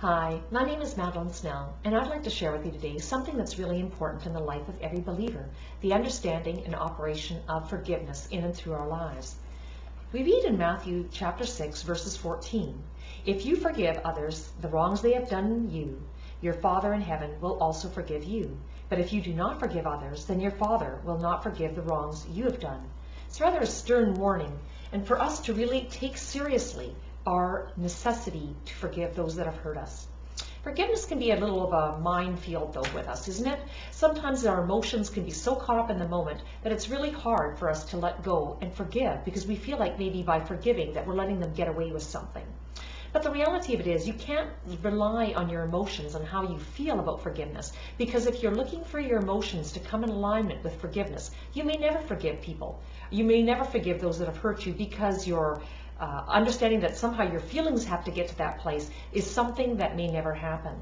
Hi, my name is Madeline Snell, and I'd like to share with you today something that's really important in the life of every believer, the understanding and operation of forgiveness in and through our lives. We read in Matthew chapter 6, verses 14, "If you forgive others the wrongs they have done you, your Father in heaven will also forgive you. But if you do not forgive others, then your Father will not forgive the wrongs you have done." It's rather a stern warning, and for us to really take seriously our necessity to forgive those that have hurt us. Forgiveness can be a little of a minefield though with us, isn't it? Sometimes our emotions can be so caught up in the moment that it's really hard for us to let go and forgive because we feel like maybe by forgiving that we're letting them get away with something. But the reality of it is you can't rely on your emotions and how you feel about forgiveness, because if you're looking for your emotions to come in alignment with forgiveness, you may never forgive people. You may never forgive those that have hurt you because you're understanding that somehow your feelings have to get to that place is something that may never happen.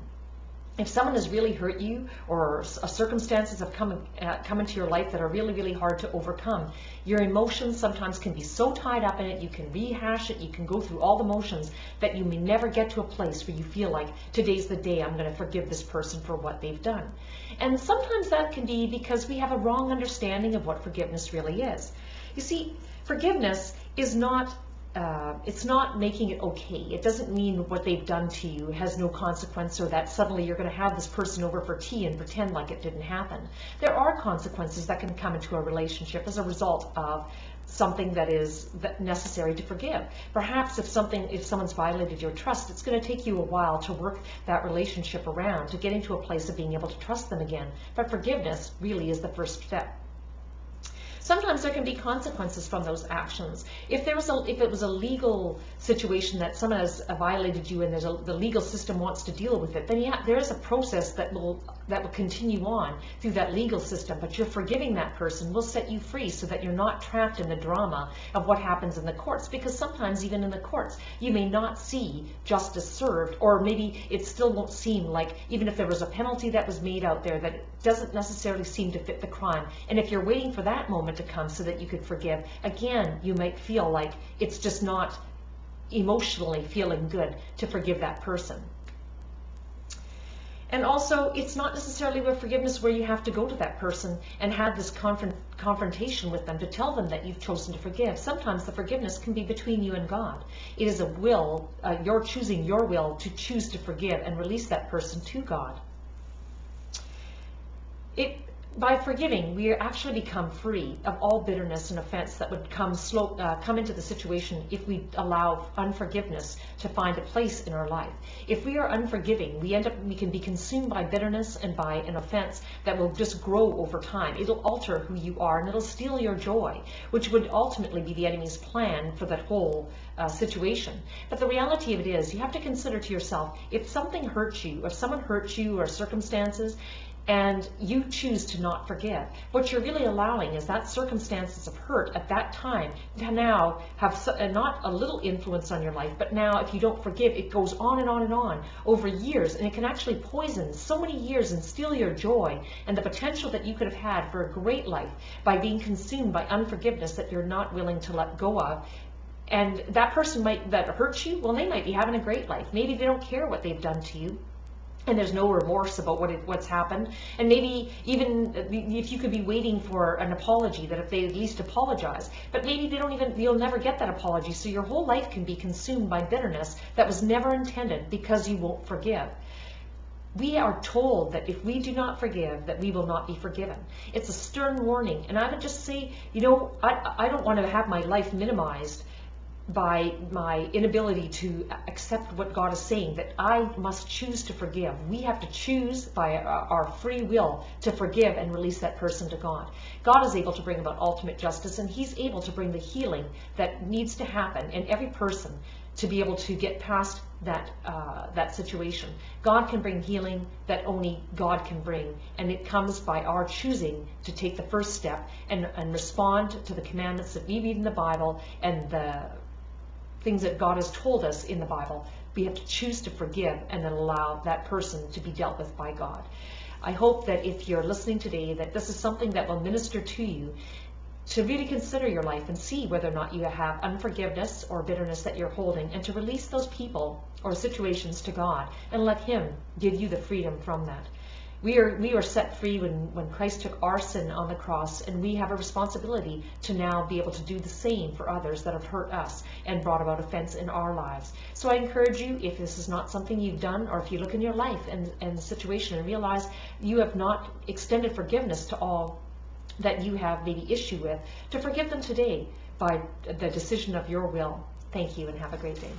If someone has really hurt you or circumstances have come into your life that are really, really hard to overcome, your emotions sometimes can be so tied up in it, you can rehash it, you can go through all the motions that you may never get to a place where you feel like today's the day I'm going to forgive this person for what they've done. And sometimes that can be because we have a wrong understanding of what forgiveness really is. You see, forgiveness is not it's not making it okay. It doesn't mean what they've done to you has no consequence, or that suddenly you're going to have this person over for tea and pretend like it didn't happen. There are consequences that can come into a relationship as a result of something that is necessary to forgive. Perhaps if someone's violated your trust, it's going to take you a while to work that relationship around to get into a place of being able to trust them again. But forgiveness really is the first step. Sometimes there can be consequences from those actions. If it was a legal situation that someone has violated you and the legal system wants to deal with it, then yeah, there is a process that will continue on through that legal system. But you're forgiving that person will set you free so that you're not trapped in the drama of what happens in the courts. Because sometimes even in the courts, you may not see justice served, or maybe it still won't seem like, even if there was a penalty that was made out there, that it doesn't necessarily seem to fit the crime. And if you're waiting for that moment to come so that you could forgive, again, you might feel like it's just not emotionally feeling good to forgive that person. And also, it's not necessarily with forgiveness where you have to go to that person and have this confrontation with them to tell them that you've chosen to forgive. Sometimes the forgiveness can be between you and God. It is a will, you're choosing your will to choose to forgive and release that person to God. By forgiving, we actually become free of all bitterness and offense that would come into the situation if we allow unforgiveness to find a place in our life. If we are unforgiving, we can be consumed by bitterness and by an offense that will just grow over time. It'll alter who you are, and it'll steal your joy, which would ultimately be the enemy's plan for that whole situation. But the reality of it is, you have to consider to yourself, if something hurts you, if someone hurts you, or circumstances, and you choose to not forgive, what you're really allowing is that circumstances of hurt at that time to now have not a little influence on your life, but now if you don't forgive, it goes on and on and on over years, and it can actually poison so many years and steal your joy and the potential that you could have had for a great life by being consumed by unforgiveness that you're not willing to let go of. And that person that hurts you, well, they might be having a great life. Maybe they don't care what they've done to you, and there's no remorse about what's happened. And maybe even if you could be waiting for an apology, that if they at least apologize, but maybe you'll never get that apology, so your whole life can be consumed by bitterness that was never intended because you won't forgive. We are told that if we do not forgive, that we will not be forgiven. It's a stern warning, and I would just say, I don't want to have my life minimized by my inability to accept what God is saying, that I must choose to forgive. We have to choose by our free will to forgive and release that person to God. God is able to bring about ultimate justice, and He's able to bring the healing that needs to happen in every person to be able to get past that situation. God can bring healing that only God can bring, and it comes by our choosing to take the first step and respond to the commandments that we read in the Bible and the things that God has told us in the Bible. We have to choose to forgive and then allow that person to be dealt with by God. I hope that if you're listening today, that this is something that will minister to you to really consider your life and see whether or not you have unforgiveness or bitterness that you're holding, and to release those people or situations to God and let Him give you the freedom from that. We were set free when Christ took our sin on the cross, and we have a responsibility to now be able to do the same for others that have hurt us and brought about offense in our lives. So I encourage you, if this is not something you've done, or if you look in your life and the situation and realize you have not extended forgiveness to all that you have maybe issue with, to forgive them today by the decision of your will. Thank you, and have a great day.